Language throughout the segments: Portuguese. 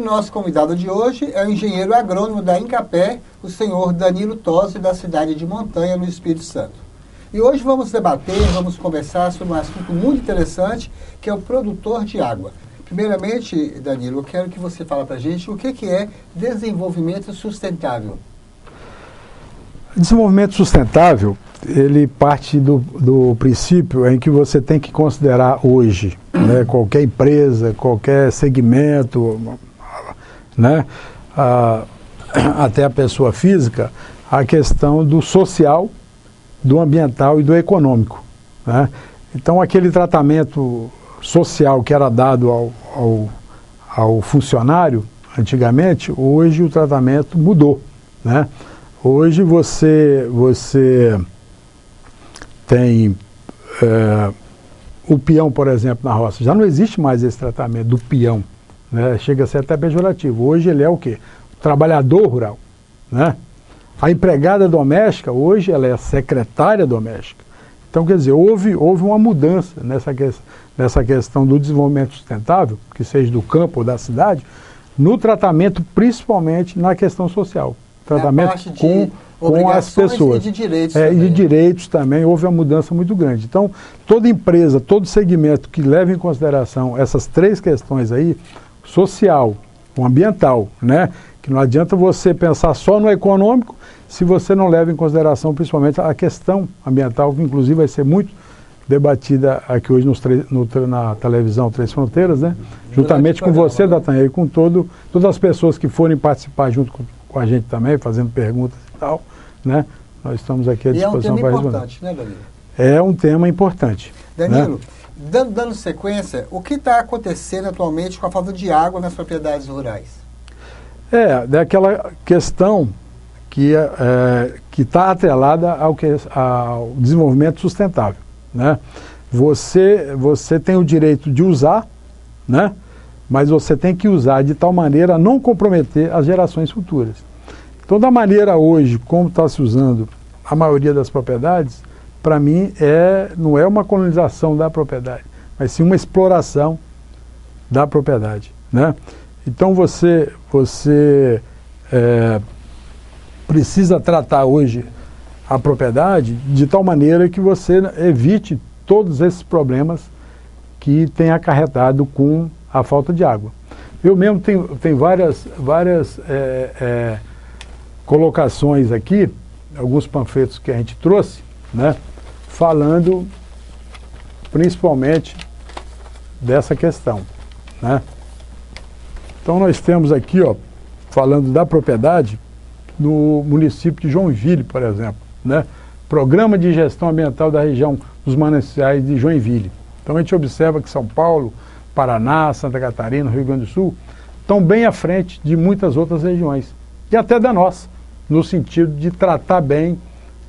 nosso convidado de hoje é o engenheiro agrônomo da Incapé, o senhor Danilo Tosi, da cidade de Montanha, no Espírito Santo. E hoje vamos debater, vamos conversar sobre um assunto muito interessante, que é o produtor de água. Primeiramente, Danilo, eu quero que você fale para a gente o que é desenvolvimento sustentável. Desenvolvimento sustentável, ele parte do princípio em que você tem que considerar hoje, né, qualquer empresa, qualquer segmento, né, até a pessoa física, a questão do social, do ambiental e do econômico, né? Então, aquele tratamento social que era dado ao funcionário, antigamente, hoje o tratamento mudou, né? Hoje você tem o peão, por exemplo, na roça. Já não existe mais esse tratamento do peão, né? Chega a ser até pejorativo. Hoje ele é o quê? O trabalhador rural, né? A empregada doméstica, hoje ela é a secretária doméstica. Então, quer dizer, houve uma mudança nessa questão do desenvolvimento sustentável, que seja do campo ou da cidade, no tratamento, principalmente na questão social. Tratamento com as pessoas. E de direitos também. E de direitos também, houve uma mudança muito grande. Então, toda empresa, todo segmento que leva em consideração essas três questões aí, social, o ambiental, né? Que não adianta você pensar só no econômico se você não leva em consideração principalmente a questão ambiental, que inclusive vai ser muito debatida aqui hoje na televisão Três Fronteiras, né? Juntamente com você, Datanha, e com todas as pessoas que forem participar junto com a gente também, fazendo perguntas e tal, né? Nós estamos aqui à disposição para responder. É um tema importante, né, Danilo? É um tema importante. Danilo, né? dando sequência, o que está acontecendo atualmente com a falta de água nas propriedades rurais? Daquela questão que está atrelada ao desenvolvimento sustentável, né? Você tem o direito de usar, né? Mas você tem que usar de tal maneira a não comprometer as gerações futuras. Então, da maneira hoje, como está se usando a maioria das propriedades, para mim não é uma colonização da propriedade, mas sim uma exploração da propriedade, né? Então, você precisa tratar hoje a propriedade de tal maneira que você evite todos esses problemas que tem acarretado com a falta de água. Eu mesmo tenho várias colocações aqui, alguns panfletos que a gente trouxe, né, falando principalmente dessa questão, né? Então nós temos aqui, ó, falando da propriedade, no município de Joinville, por exemplo, né? Programa de Gestão Ambiental da Região dos Mananciais de Joinville. Então a gente observa que São Paulo, Paraná, Santa Catarina, Rio Grande do Sul, estão bem à frente de muitas outras regiões, e até da nossa, no sentido de tratar bem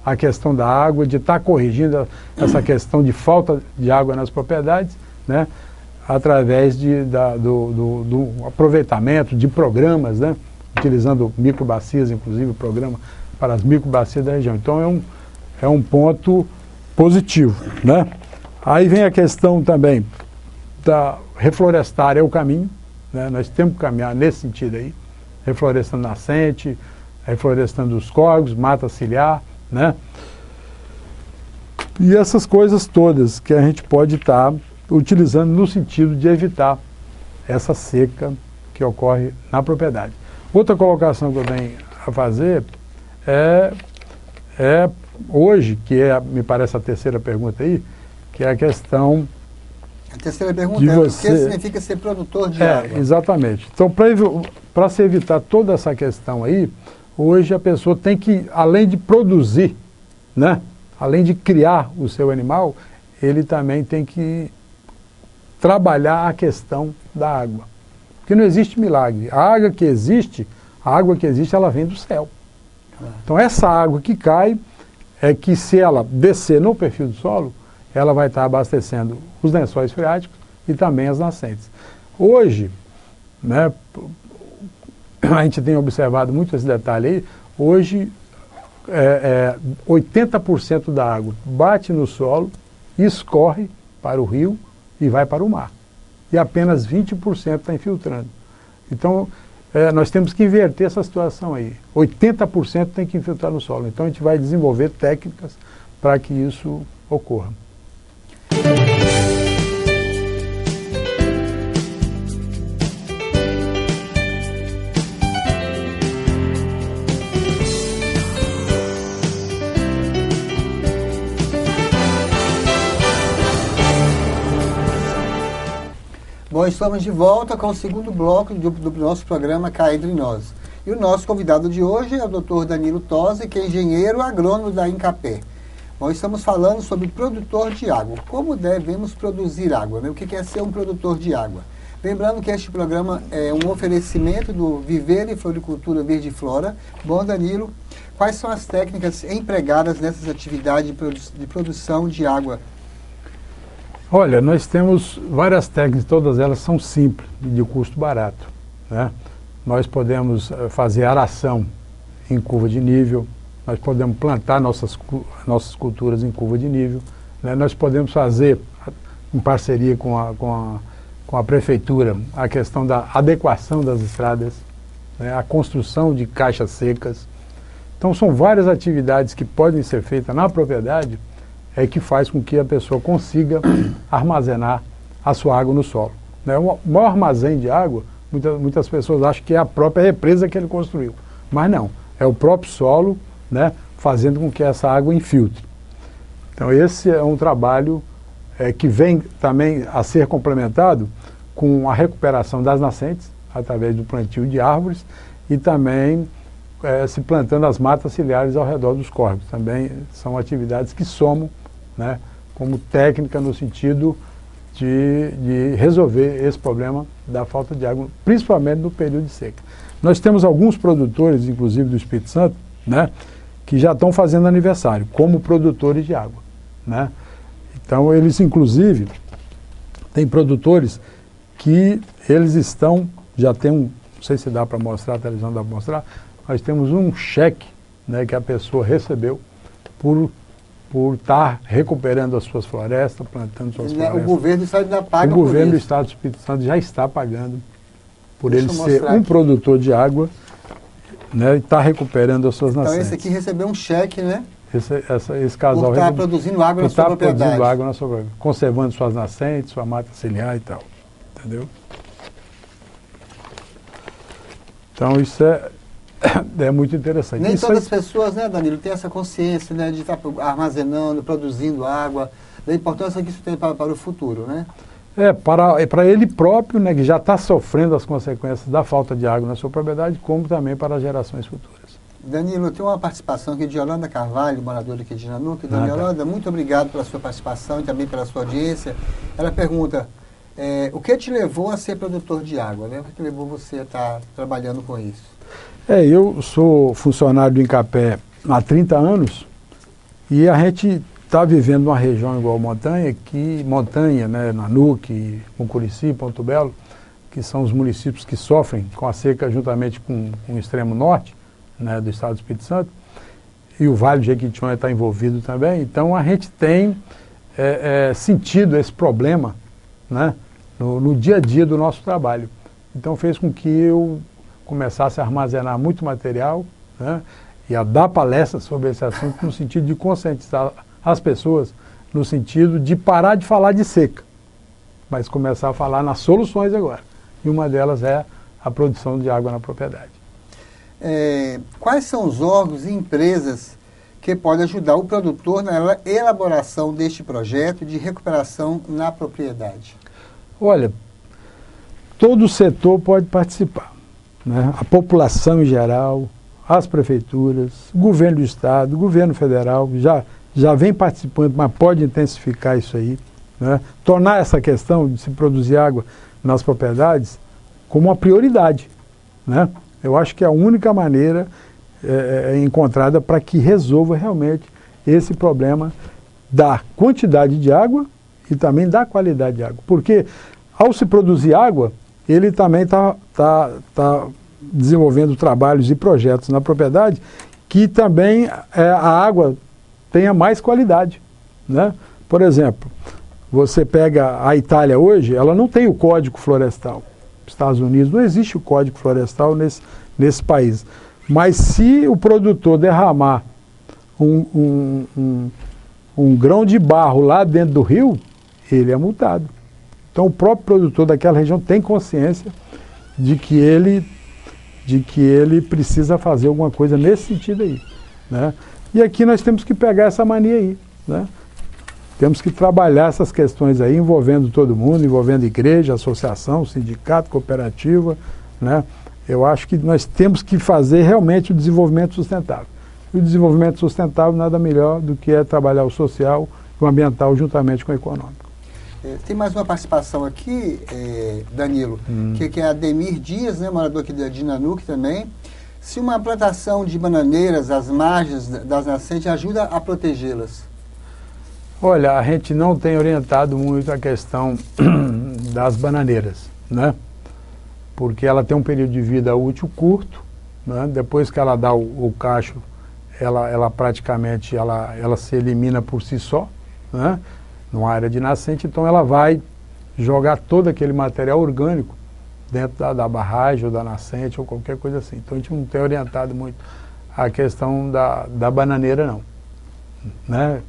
a questão da água, de estar corrigindo essa questão de falta de água nas propriedades, né? Através do aproveitamento de programas, né? Utilizando microbacias, inclusive o programa para as microbacias da região. Então é um ponto positivo, né? Aí vem a questão também da reflorestar é o caminho, né? Nós temos que caminhar nesse sentido aí, reflorestando nascente, reflorestando os córregos, mata ciliar, né? E essas coisas todas que a gente pode estar utilizando no sentido de evitar essa seca que ocorre na propriedade. Outra colocação que eu tenho a fazer é hoje, que me parece a terceira pergunta aí, que é a questão... A terceira pergunta é o que significa ser produtor de água? Exatamente. Então, para se evitar toda essa questão aí, hoje a pessoa tem que, além de produzir, né, além de criar o seu animal, ele também tem que trabalhar a questão da água. Porque não existe milagre. A água que existe, ela vem do céu. Então essa água que cai, é que se ela descer no perfil do solo, ela vai estar abastecendo os lençóis freáticos e também as nascentes. Hoje, né, a gente tem observado muito esse detalhe aí, hoje 80% da água bate no solo, escorre para o rio e vai para o mar. E apenas 20% está infiltrando. Então, nós temos que inverter essa situação aí. 80% tem que infiltrar no solo. Então a gente vai desenvolver técnicas para que isso ocorra. Bom, estamos de volta com o segundo bloco do nosso programa Cá Entre Nós. E o nosso convidado de hoje é o Dr. Danilo Tosi, que é engenheiro agrônomo da INCAPé. Bom, estamos falando sobre produtor de água. Como devemos produzir água, né? O que é ser um produtor de água? Lembrando que este programa é um oferecimento do Viver e Floricultura Verde e Flora. Bom, Danilo, quais são as técnicas empregadas nessas atividades de produção de água? Olha, nós temos várias técnicas, todas elas são simples e de custo barato, né? Nós podemos fazer aração em curva de nível, nós podemos plantar nossas culturas em curva de nível, né? Nós podemos fazer, em parceria com a prefeitura, a questão da adequação das estradas, né? A construção de caixas secas. Então são várias atividades que podem ser feitas na propriedade, que faz com que a pessoa consiga armazenar a sua água no solo, né? O maior armazém de água, muitas pessoas acham que é a própria represa que ele construiu, mas não, é o próprio solo, né, fazendo com que essa água infiltre. Então esse é um trabalho que vem também a ser complementado com a recuperação das nascentes, através do plantio de árvores, e também se plantando as matas ciliares ao redor dos córregos. Também são atividades que somam, né, como técnica no sentido de resolver esse problema da falta de água, principalmente no período de seca. Nós temos alguns produtores, inclusive do Espírito Santo, né, que já estão fazendo aniversário, como produtores de água, né? Então eles, inclusive, tem produtores que eles estão, já tem não sei se dá para mostrar, a televisão dá para mostrar, nós temos um cheque, né, que a pessoa recebeu por estar recuperando as suas florestas, plantando suas florestas. O governo do estado ainda paga por isso. O governo do estado do Espírito Santo já está pagando por ele ser um produtor de água, né, e está recuperando as suas nascentes. Então esse aqui recebeu um cheque, né? Esse casal está produzindo água na sua propriedade. Produzindo água na sua propriedade, conservando suas nascentes, sua mata ciliar e tal. Entendeu? Então isso é muito interessante. Nem todas as pessoas, né, Danilo, têm essa consciência, né, de estar armazenando, produzindo água, da importância que isso tem para o futuro, né? Para ele próprio, né, que já está sofrendo as consequências da falta de água na sua propriedade, como também para as gerações futuras. Danilo, tem uma participação aqui de Yolanda Carvalho, moradora aqui de Nanuque. Dona Yolanda, muito obrigado pela sua participação e também pela sua audiência. Ela pergunta, o que te levou a ser produtor de água, né? O que levou você a estar trabalhando com isso? Eu sou funcionário do INCAPé há 30 anos e a gente está vivendo numa região igual Montanha, né, Nanuque, Mucurici, Ponto Belo, que são os municípios que sofrem com a seca juntamente com o extremo norte, né, do estado do Espírito Santo, e o Vale do Jequitinhonha está envolvido também. Então a gente tem sentido esse problema, né, no dia a dia do nosso trabalho. Então fez com que eu começasse a armazenar muito material, né, e a dar palestras sobre esse assunto no sentido de conscientizar as pessoas, no sentido de parar de falar de seca, mas começar a falar nas soluções agora. E uma delas é a produção de água na propriedade. Quais são os órgãos e empresas que podem ajudar o produtor na elaboração deste projeto de recuperação na propriedade? Olha, todo o setor pode participar, né? A população em geral, as prefeituras, o governo do estado, o governo federal já vem participando, mas pode intensificar isso aí, né? Tornar essa questão de se produzir água nas propriedades como uma prioridade, né? Eu acho que é a única maneira encontrada para que resolva realmente esse problema da quantidade de água e também da qualidade de água. Porque ao se produzir água, ele também está desenvolvendo trabalhos e projetos na propriedade que também a água tenha mais qualidade, né? Por exemplo, você pega a Itália hoje, ela não tem o Código Florestal, Estados Unidos, não existe o Código Florestal nesse país. Mas se o produtor derramar um grão de barro lá dentro do rio, ele é multado. Então o próprio produtor daquela região tem consciência de que ele precisa fazer alguma coisa nesse sentido aí, né? E aqui nós temos que pegar essa mania aí, né? Temos que trabalhar essas questões aí, envolvendo todo mundo, envolvendo igreja, associação, sindicato, cooperativa, né? Eu acho que nós temos que fazer realmente o desenvolvimento sustentável. E o desenvolvimento sustentável nada melhor do que trabalhar o social e o ambiental juntamente com o econômico. Tem mais uma participação aqui, Danilo, que é Ademir Dias, né, morador aqui de Nanuque também. Se uma plantação de bananeiras às margens das nascentes ajuda a protegê-las? Olha, a gente não tem orientado muito a questão das bananeiras, né? Porque ela tem um período de vida útil curto, né? Depois que ela dá o cacho, ela praticamente ela se elimina por si só, né? Numa área de nascente, então ela vai jogar todo aquele material orgânico dentro da barragem ou da nascente ou qualquer coisa assim. Então a gente não tem orientado muito a questão da bananeira, não, né?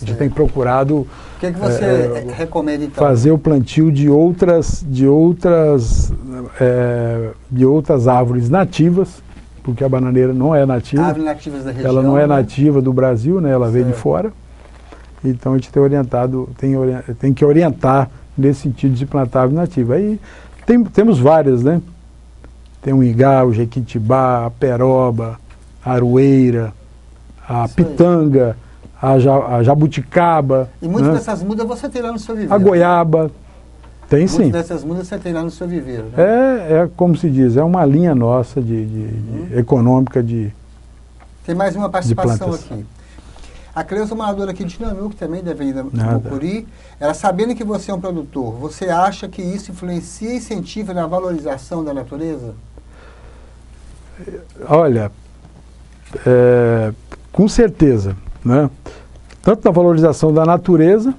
A gente tem procurado... O que você recomenda, então? Fazer o plantio de outras árvores nativas, porque a bananeira não é nativa. Árvores nativas da região. Ela não é nativa do Brasil, né? Ela veio de fora. Então a gente tem orientado, tem que orientar nesse sentido de plantar árvore nativa. Aí temos várias, né? Tem o ingá, o jequitibá, a peroba, a aroeira, a pitanga, a jabuticaba. E muitas né? dessas mudas você tem lá no seu viveiro. A goiaba. Tem sim. Muitas dessas mudas você tem lá no seu viveiro. Né? É como se diz, é uma linha nossa econômica de Tem mais uma participação aqui. A Cleusa, moradora aqui de Nanuque, também da Avenida Mucuri, ela sabendo que você é um produtor, você acha que isso influencia e incentiva na valorização da natureza? Olha, com certeza, né? Tanto na valorização da natureza,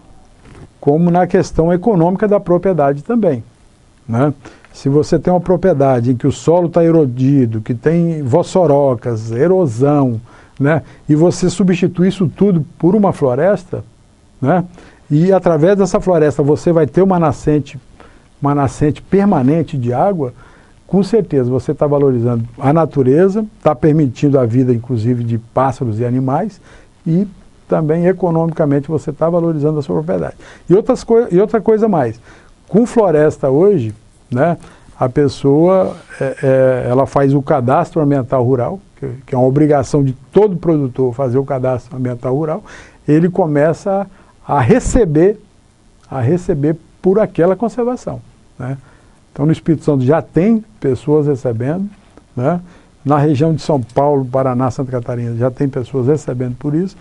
como na questão econômica da propriedade também, né? Se você tem uma propriedade em que o solo está erodido, que tem vossorocas, erosão, né? E você substitui isso tudo por uma floresta, né? E através dessa floresta você vai ter uma nascente permanente de água, com certeza você está valorizando a natureza, está permitindo a vida inclusive de pássaros e animais e também economicamente você está valorizando a sua propriedade. E outra coisa mais, com floresta hoje, né, a pessoa ela faz o cadastro ambiental rural, que é uma obrigação de todo produtor fazer o cadastro ambiental rural, ele começa a receber por aquela conservação, né? Então no Espírito Santo já tem pessoas recebendo, né? Na região de São Paulo, Paraná, Santa Catarina já tem pessoas recebendo por isso,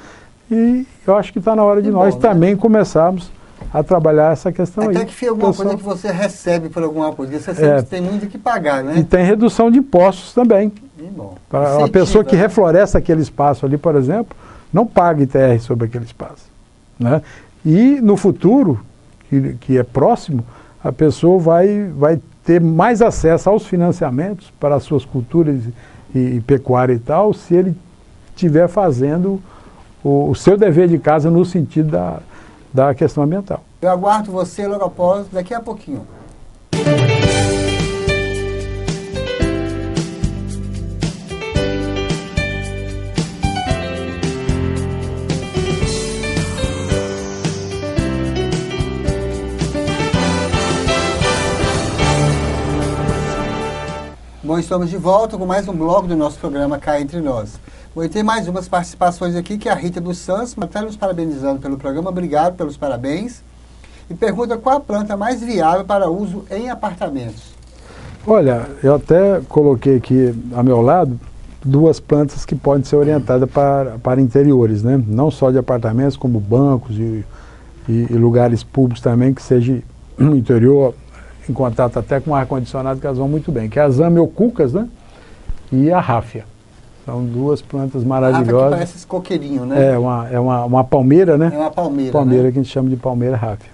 e eu acho que está na hora de nós também começarmos a trabalhar essa questão aí. Até que fica alguma coisa que você recebe por alguma coisa, você sempre tem muito que pagar, né? E tem redução de impostos também. Bom, para uma pessoa que refloresta aquele espaço ali, por exemplo, não paga ITR sobre aquele espaço, né? E no futuro, que é próximo, a pessoa vai ter mais acesso aos financiamentos para as suas culturas e pecuária e tal, se ele estiver fazendo o seu dever de casa no sentido da questão ambiental. Eu aguardo você logo após, daqui a pouquinho. Bom, estamos de volta com mais um bloco do nosso programa Cá Entre Nós. Bom, e tem mais umas participações aqui, que é a Rita dos Santos está nos parabenizando pelo programa, obrigado pelos parabéns. E pergunta qual a planta mais viável para uso em apartamentos. Olha, eu até coloquei aqui ao meu lado duas plantas que podem ser orientadas para interiores, né? Não só de apartamentos, como bancos e lugares públicos também, que seja no interior, em contato até com ar-condicionado, que elas vão muito bem, que é a Zamioculcas, né? E a Ráfia. São duas plantas maravilhosas. A Ráfia que parece esse coqueirinho, né? É uma palmeira, né? É uma palmeira, palmeira, né? Que a gente chama de palmeira Ráfia.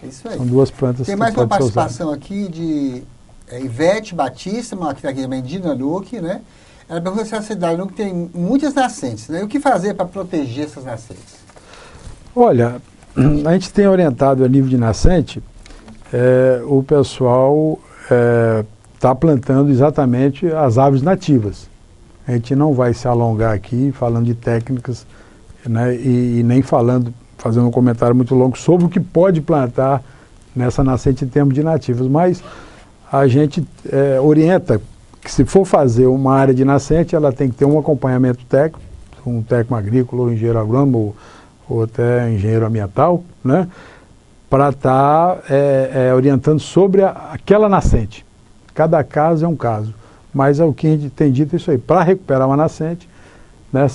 É isso aí. Tem duas plantas. Tem mais uma participação aqui de Ivete Batista, uma aqui também de Nanuque, né? Ela pergunta se a cidade não tem muitas nascentes, né? E o que fazer para proteger essas nascentes? Olha, a gente tem orientado a nível de nascente, o pessoal está plantando exatamente as árvores nativas. A gente não vai se alongar aqui falando de técnicas, né, e nem fazendo um comentário muito longo sobre o que pode plantar nessa nascente em termos de nativas, mas a gente orienta que se for fazer uma área de nascente, ela tem que ter um acompanhamento técnico, um técnico agrícola ou engenheiro agrônomo ou até engenheiro ambiental, né, para estar orientando sobre aquela nascente. Cada caso é um caso, mas o que a gente tem dito é isso aí. Para recuperar uma nascente, né,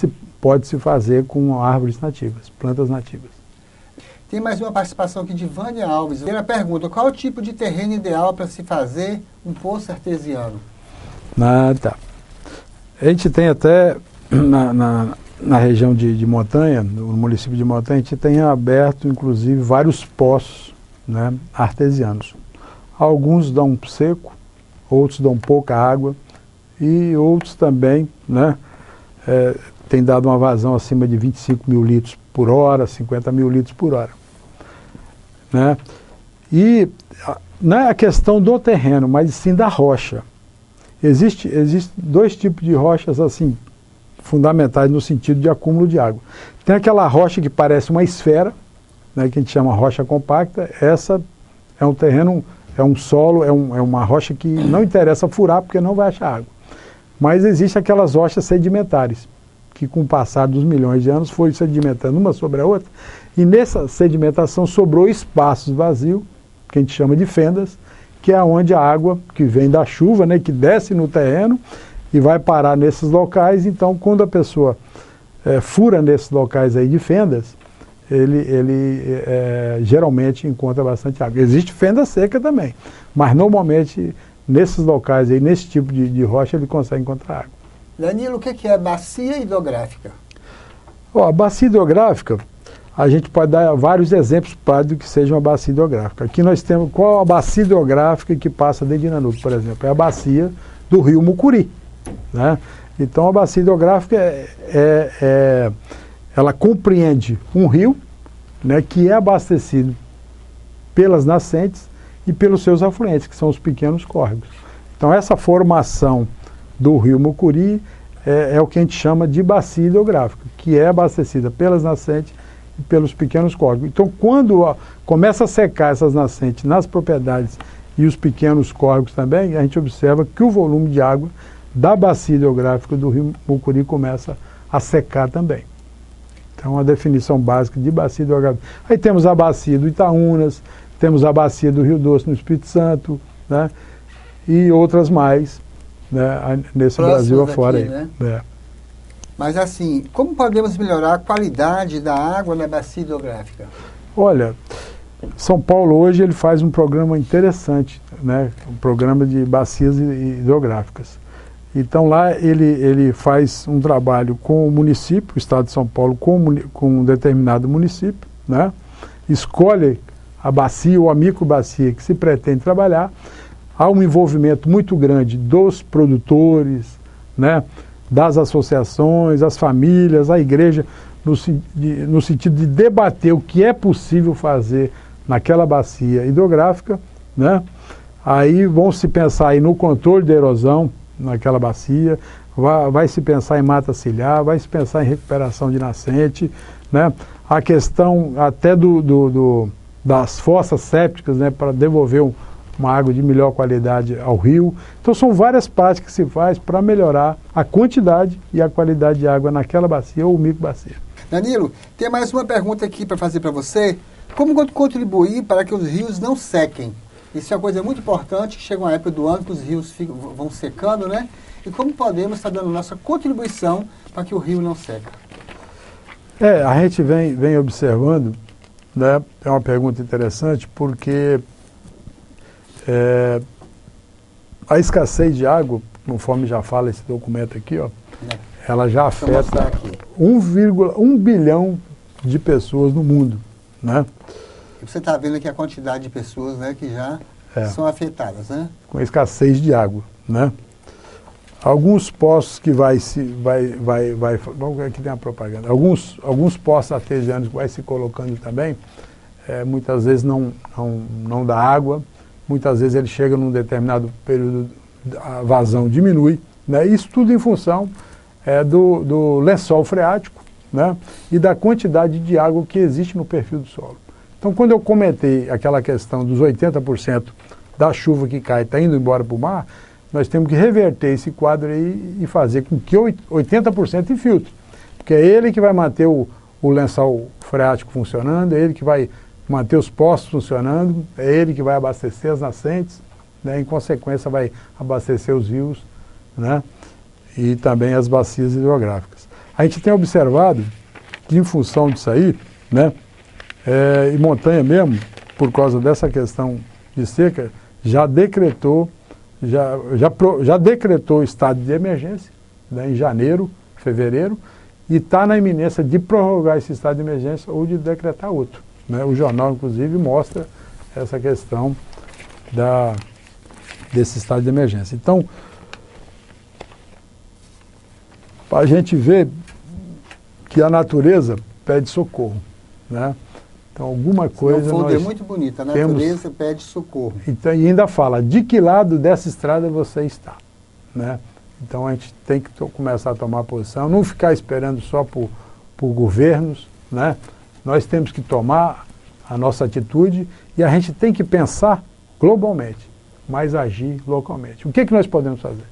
pode-se fazer com árvores nativas, plantas nativas. Tem mais uma participação aqui de Vânia Alves. Ela pergunta, qual é o tipo de terreno ideal para se fazer um poço artesiano? Tá. A gente tem até na região de montanha, no município de Montanha, a gente tem aberto, inclusive, vários poços, né, artesianos. Alguns dão seco, outros dão pouca água e outros também, né, tem dado uma vazão acima de 25 mil litros por hora, 50 mil litros por hora. Né? E não é a questão do terreno, mas sim da rocha. Existem dois tipos de rochas assim fundamentais no sentido de acúmulo de água. Tem aquela rocha que parece uma esfera, né, que a gente chama rocha compacta. Essa é um terreno, é um solo, é uma rocha que não interessa furar porque não vai achar água. Mas existem aquelas rochas sedimentares, que com o passar dos milhões de anos foi sedimentando uma sobre a outra, e nessa sedimentação sobrou espaços vazios, que a gente chama de fendas, que é onde a água que vem da chuva, né, que desce no terreno e vai parar nesses locais. Então, quando a pessoa fura nesses locais aí de fendas, ele geralmente encontra bastante água. Existe fenda seca também, mas normalmente nesses locais aí, nesse tipo de rocha, ele consegue encontrar água. Danilo, o que é bacia hidrográfica? A bacia hidrográfica, a gente pode dar vários exemplos para do que seja uma bacia hidrográfica. Aqui nós temos qual a bacia hidrográfica que passa dentro de Nanuque, por exemplo, é a bacia do rio Mucuri, né? Então a bacia hidrográfica ela compreende um rio, né, que é abastecido pelas nascentes e pelos seus afluentes, que são os pequenos córregos. Então essa formação do rio Mucuri é o que a gente chama de bacia hidrográfica, que é abastecida pelas nascentes e pelos pequenos córregos. Então, quando começa a secar essas nascentes nas propriedades e os pequenos córregos também, a gente observa que o volume de água da bacia hidrográfica do rio Mucuri começa a secar também. Então, a definição básica de bacia hidrográfica. Aí temos a bacia do Itaúnas, temos a bacia do Rio Doce no Espírito Santo, né, e outras mais, né, nesse Brasil afora aí. Né? Mas assim, como podemos melhorar a qualidade da água na bacia hidrográfica? Olha, São Paulo hoje ele faz um programa interessante, né, um programa de bacias hidrográficas. Então lá ele faz um trabalho com o município, o estado de São Paulo, com um determinado município, né, escolhe a bacia ou a microbacia que se pretende trabalhar. Há um envolvimento muito grande dos produtores, né, das associações, as famílias, a igreja, no sentido de debater o que é possível fazer naquela bacia hidrográfica, né? Aí vão se pensar aí no controle da erosão naquela bacia, vai se pensar em mata ciliar, vai se pensar em recuperação de nascente, né? A questão até das fossas sépticas, né, para devolver uma água de melhor qualidade ao rio. Então são várias práticas que se faz para melhorar a quantidade e a qualidade de água naquela bacia ou microbacia. Danilo, tem mais uma pergunta aqui para fazer para você. Como contribuir para que os rios não sequem? Isso é uma coisa muito importante, que chega uma época do ano que os rios vão secando, né? E como podemos estar dando nossa contribuição para que o rio não seca? A gente vem observando, né? É uma pergunta interessante, porque a escassez de água, conforme já fala esse documento aqui, ó, ela já afeta 1,1 bilhão de pessoas no mundo, né? Você está vendo aqui a quantidade de pessoas, né, que já são afetadas, né? Com escassez de água, né? Alguns poços que vamos ver aqui tem a propaganda. Alguns poços artesianos que vai se colocando também, muitas vezes não dá água, muitas vezes ele chega num determinado período, a vazão diminui, né? Isso tudo em função do lençol freático, né? E da quantidade de água que existe no perfil do solo. Então, quando eu comentei aquela questão dos 80% da chuva que cai está indo embora para o mar, nós temos que reverter esse quadro aí e fazer com que 80% infiltre. Porque é ele que vai manter o lençol freático funcionando, é ele que vai manter os poços funcionando, é ele que vai abastecer as nascentes, né? Em consequência vai abastecer os rios, né? E também as bacias hidrográficas. A gente tem observado que em função disso aí, né? E Montanha mesmo, por causa dessa questão de seca, já decretou o estado de emergência, né, em janeiro, fevereiro, e está na iminência de prorrogar esse estado de emergência ou de decretar outro, né? O jornal, inclusive, mostra essa questão desse estado de emergência. Então, a gente vê que a natureza pede socorro, né? Então, alguma coisa é muito bonita, a natureza pede socorro. Então, e ainda fala, de que lado dessa estrada você está, né? Então, a gente tem que começar a tomar posição, não ficar esperando só por governos, né? Nós temos que tomar a nossa atitude e a gente tem que pensar globalmente, mas agir localmente. O que nós podemos fazer?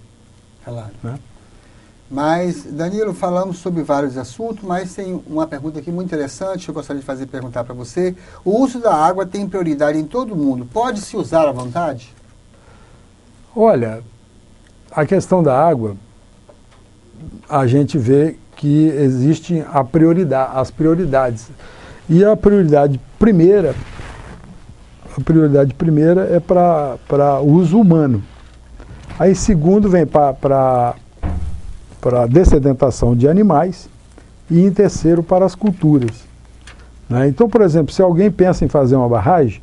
Claro. Né? Mas, Danilo, falamos sobre vários assuntos, mas tem uma pergunta aqui muito interessante, eu gostaria de perguntar para você. O uso da água tem prioridade em todo mundo. Pode-se usar à vontade? Olha, a questão da água, a gente vê que existem as prioridades. E a prioridade primeira é para uso humano. Aí, segundo, vem para a dessedentação de animais e, em terceiro, para as culturas, né? Então, por exemplo, se alguém pensa em fazer uma barragem,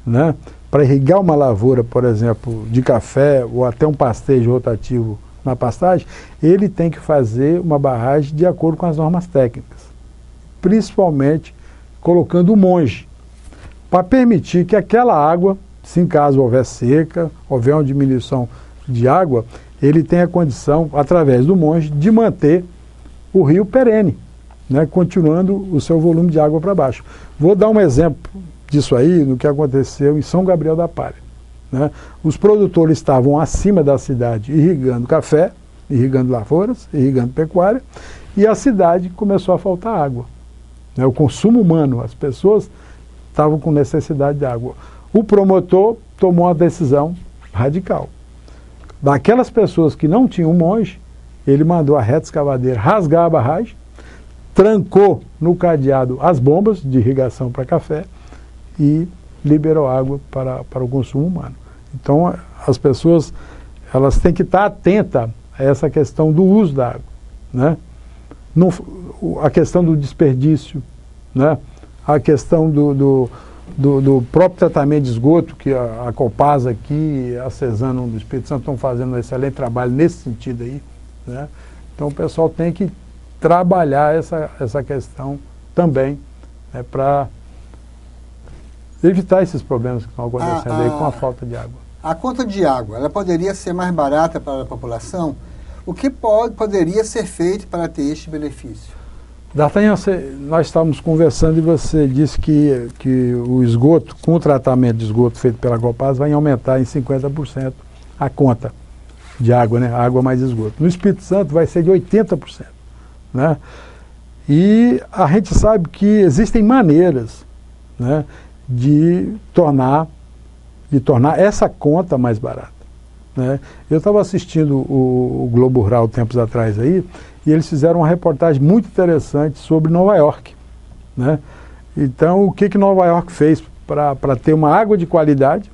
né, para irrigar uma lavoura, por exemplo, de café ou até um pastejo rotativo na pastagem, ele tem que fazer uma barragem de acordo com as normas técnicas, principalmente colocando o monge, para permitir que aquela água, se em caso houver seca, houver uma diminuição de água, ele tem a condição, através do monge, de manter o rio perene, né, continuando o seu volume de água para baixo. Vou dar um exemplo disso aí, no que aconteceu em São Gabriel da Palha, né? Os produtores estavam acima da cidade irrigando café, irrigando lavouras, irrigando pecuária, e a cidade começou a faltar água, né? O consumo humano, as pessoas estavam com necessidade de água. O promotor tomou uma decisão radical. Daquelas pessoas que não tinham monge, ele mandou a reta escavadeira rasgar a barragem, trancou no cadeado as bombas de irrigação para café e liberou água para o consumo humano. Então, as pessoas elas têm que estar atentas a essa questão do uso da água, né? A questão do desperdício, né? A questão do próprio tratamento de esgoto, que a Copasa aqui, a Cesano do Espírito Santo estão fazendo um excelente trabalho nesse sentido aí, né? Então o pessoal tem que trabalhar essa questão também, né, para evitar esses problemas que estão acontecendo aí com a falta de água. A conta de água, ela poderia ser mais barata para a população? O que poderia ser feito para ter este benefício? D'Artagnan, nós estávamos conversando e você disse que o esgoto, com o tratamento de esgoto feito pela Copasa, vai aumentar em 50% a conta de água, né? Água mais esgoto. No Espírito Santo vai ser de 80%. Né? E a gente sabe que existem maneiras, né, de tornar essa conta mais barata, né? Eu estava assistindo o Globo Rural tempos atrás aí, e eles fizeram uma reportagem muito interessante sobre Nova York, né? Então, o que Nova York fez para ter uma água de qualidade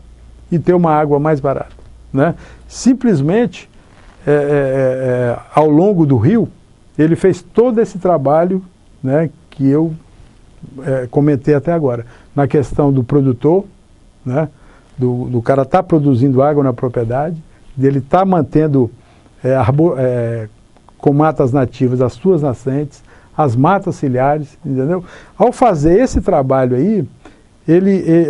e ter uma água mais barata, né? Simplesmente, ao longo do rio, ele fez todo esse trabalho, né, que eu comentei até agora, na questão do produtor, né, do cara estar produzindo água na propriedade, dele estar mantendo com matas nativas as suas nascentes, as matas ciliares, entendeu? Ao fazer esse trabalho aí,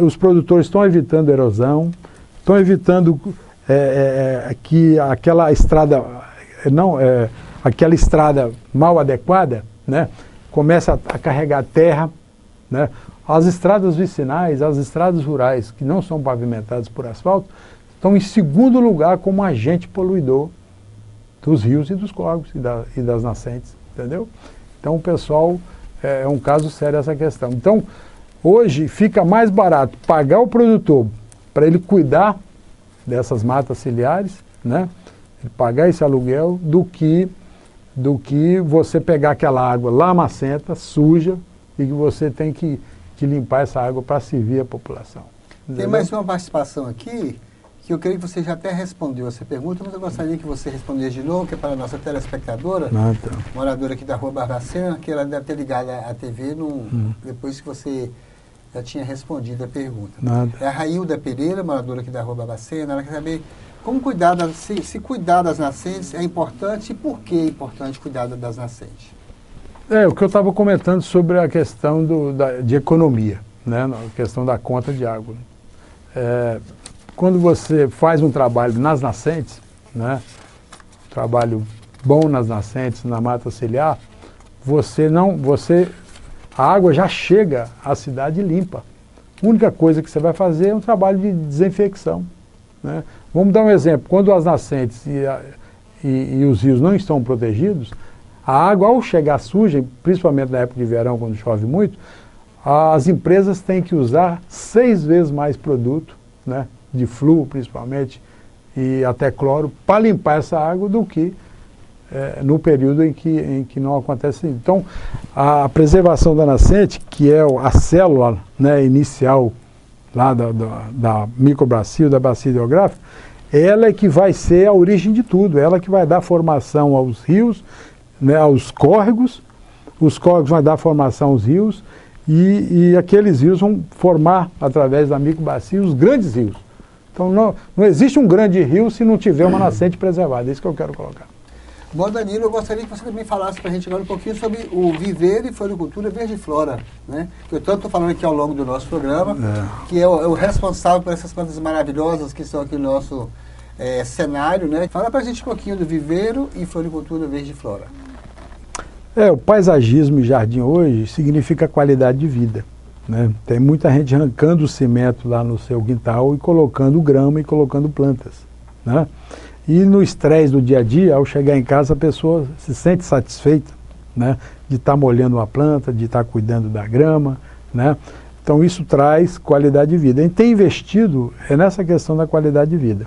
os produtores estão evitando erosão, estão evitando que aquela estrada mal adequada, né, começa a carregar terra, né? As estradas vicinais, as estradas rurais que não são pavimentadas por asfalto, estão em segundo lugar como agente poluidor dos rios e dos córregos e das nascentes, entendeu? Então o pessoal, é um caso sério essa questão. Então, hoje fica mais barato pagar o produtor para ele cuidar dessas matas ciliares, né? Pagar esse aluguel do que você pegar aquela água lamacenta, suja, e que você tem que limpar essa água para servir a população. Entendeu? Tem mais uma participação aqui, que eu creio que você já até respondeu essa pergunta, mas eu gostaria que você respondesse de novo, que é para a nossa telespectadora, moradora aqui da Rua Barbacena, que ela deve ter ligado a TV depois que você já tinha respondido a pergunta. É a Railda Pereira, moradora aqui da Rua Barbacena, ela quer saber como cuidar se cuidar das nascentes é importante e por que é importante cuidar das nascentes. O que eu estava comentando sobre a questão de economia, né, a questão da conta de água. Quando você faz um trabalho nas nascentes, né, trabalho bom nas nascentes, na mata ciliar, a água já chega à cidade limpa. A única coisa que você vai fazer é um trabalho de desinfecção, né? Vamos dar um exemplo. Quando as nascentes e os rios não estão protegidos, a água, ao chegar suja, principalmente na época de verão, quando chove muito, as empresas têm que usar 6 vezes mais produto, né, de flúor principalmente, e até cloro, para limpar essa água do que no período em que não acontece isso. Então, a preservação da nascente, que é a célula, né, inicial lá da microbacia, da bacia hidrográfica, ela é que vai ser a origem de tudo, ela que vai dar formação aos rios, né, aos córregos, os córregos vão dar formação aos rios, e aqueles rios vão formar, através da microbacia, os grandes rios. Então não existe um grande rio se não tiver uma nascente preservada, é isso que eu quero colocar. Bom, Danilo, eu gostaria que você também falasse para a gente agora um pouquinho sobre o viveiro e floricultura verde flora, né? Que eu tanto estou falando aqui ao longo do nosso programa, que é o responsável por essas plantas maravilhosas que estão aqui no nosso cenário, né? Fala para a gente um pouquinho do viveiro e floricultura verde flora. O paisagismo e jardim hoje significa qualidade de vida, né? Tem muita gente arrancando o cimento lá no seu quintal e colocando grama e colocando plantas, né? E no estresse do dia a dia, ao chegar em casa, a pessoa se sente satisfeita, né, de estar molhando uma planta, de estar cuidando da grama, né? Então isso traz qualidade de vida. A gente tem investido nessa questão da qualidade de vida.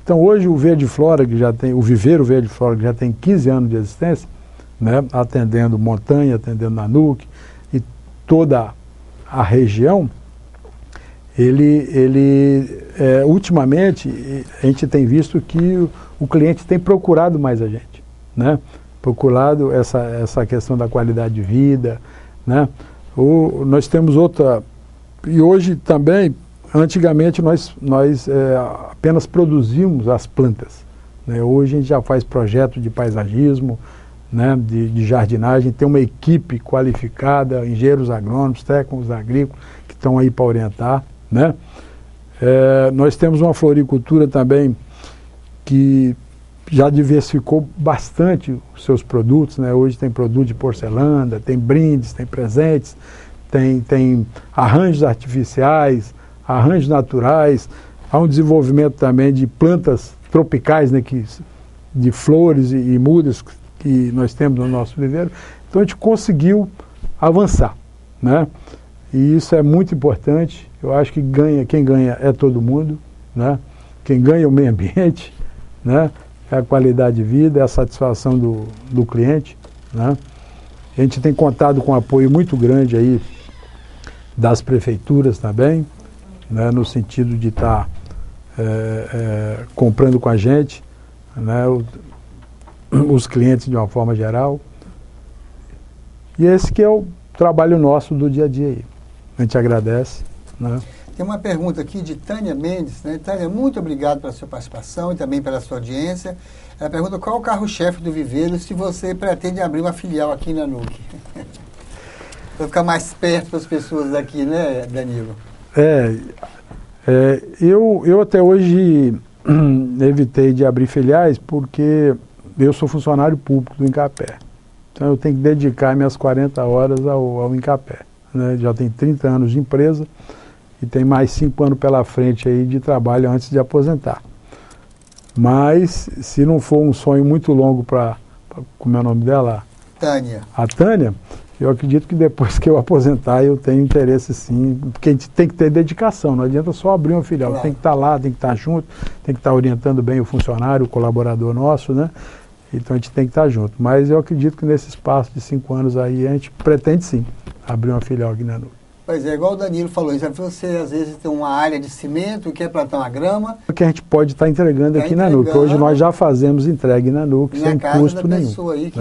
Então hoje o Verde Flora, o Viveiro Verde Flora, que já tem 15 anos de existência, né, atendendo Montanha, atendendo Nanuque e toda a região, ultimamente, a gente tem visto que o cliente tem procurado mais a gente, né? Procurado essa questão da qualidade de vida, né? Nós temos outra, e hoje também, antigamente nós apenas produzimos as plantas, né? Hoje a gente já faz projeto de paisagismo, né? De jardinagem, tem uma equipe qualificada, engenheiros agrônomos, técnicos agrícolas, que estão aí para orientar, né? Nós temos uma floricultura também que já diversificou bastante os seus produtos, né? Hoje tem produto de porcelana, tem brindes, tem presentes, tem arranjos artificiais, arranjos naturais, há um desenvolvimento também de plantas tropicais, né? De flores e mudas que nós temos no nosso viveiro. Então a gente conseguiu avançar, né? E isso é muito importante. Eu acho que quem ganha é todo mundo, né? Quem ganha é o meio ambiente, né? É a qualidade de vida, é a satisfação do cliente, né? A gente tem contado com um apoio muito grande aí das prefeituras também, né? No sentido de estar comprando com a gente, né? Os clientes de uma forma geral. E esse que é o trabalho nosso do dia a dia aí. A gente agradece, né? Tem uma pergunta aqui de Tânia Mendes, né? Tânia, muito obrigado pela sua participação e também pela sua audiência. Ela pergunta qual é o carro-chefe do Viveiro se você pretende abrir uma filial aqui na NUC. Para ficar mais perto das pessoas daqui, né, Danilo? Eu até hoje evitei de abrir filiais porque eu sou funcionário público do Incapé. Então eu tenho que dedicar minhas 40 horas ao Incapé. Né? Já tem 30 anos de empresa e tem mais 5 anos pela frente aí de trabalho antes de aposentar. Mas se não for um sonho muito longo para, como é o nome dela? Tânia. A Tânia, eu acredito que depois que eu aposentar eu tenho interesse sim, porque a gente tem que ter dedicação, não adianta só abrir uma filial, Claro. Tem que estar lá, tem que estar junto, tem que estar orientando bem o funcionário, o colaborador nosso, né? Então a gente tem que estar junto. Mas eu acredito que nesse espaço de 5 anos aí a gente pretende sim abrir uma filial aqui na NUC. Pois é, igual o Danilo falou, você às vezes tem uma área de cimento, quer plantar uma grama. O que a gente pode estar entregando aqui na NUC. Hoje nós já fazemos entrega na NUC sem custo nenhum. Na pessoa aí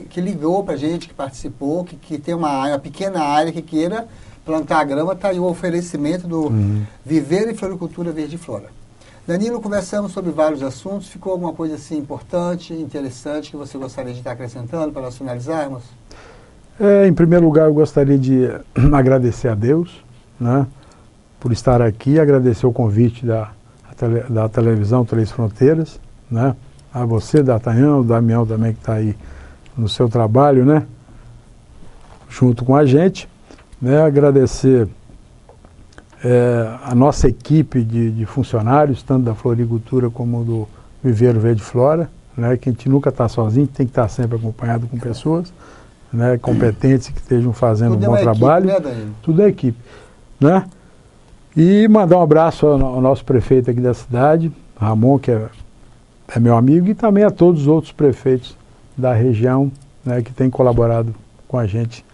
que ligou para a gente, que participou, que tem uma pequena área que queira plantar a grama, está aí o oferecimento do Viveiro e Floricultura Verde Flora. Danilo, conversamos sobre vários assuntos. Ficou alguma coisa assim importante, interessante, que você gostaria de estar acrescentando para nós finalizarmos? Em primeiro lugar, eu gostaria de agradecer a Deus, né, por estar aqui, agradecer o convite da televisão Três Fronteiras, né, a você, D'Artagnan, o Damião também que está aí no seu trabalho, né, junto com a gente, né, agradecer a nossa equipe de funcionários, tanto da floricultura como do Viveiro Verde Flora, né, que a gente nunca está sozinho, tem que estar sempre acompanhado com pessoas, né, competentes que estejam fazendo um bom trabalho. Equipe, né, Danilo? Tudo é equipe, né? E mandar um abraço ao nosso prefeito aqui da cidade, Ramon, que é meu amigo, e também a todos os outros prefeitos da região, né, que têm colaborado com a gente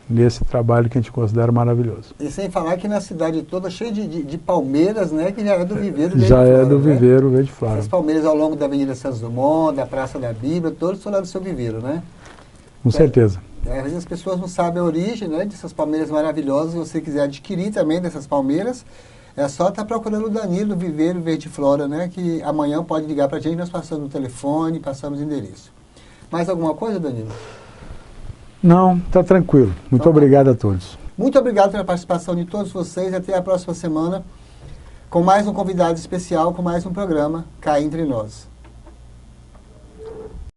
nesse trabalho que a gente considera maravilhoso. E sem falar que na cidade toda cheia de palmeiras, né, que já é do Viveiro Verde Já Flora, é do Viveiro Verde Flora. As palmeiras ao longo da Avenida Santos Dumont, da Praça da Bíblia, todos são lá do seu viveiro, né? Com certeza. Às vezes as pessoas não sabem a origem, né, dessas palmeiras maravilhosas. Se você quiser adquirir também dessas palmeiras, é só estar procurando o Danilo Viveiro Verde Flora, né, que amanhã pode ligar para a gente, nós passamos o telefone, passamos o endereço. Mais alguma coisa, Danilo? Não, está tranquilo. Muito obrigado a todos. Muito obrigado pela participação de todos vocês. Até a próxima semana com mais um convidado especial, com mais um programa Cá Entre Nós.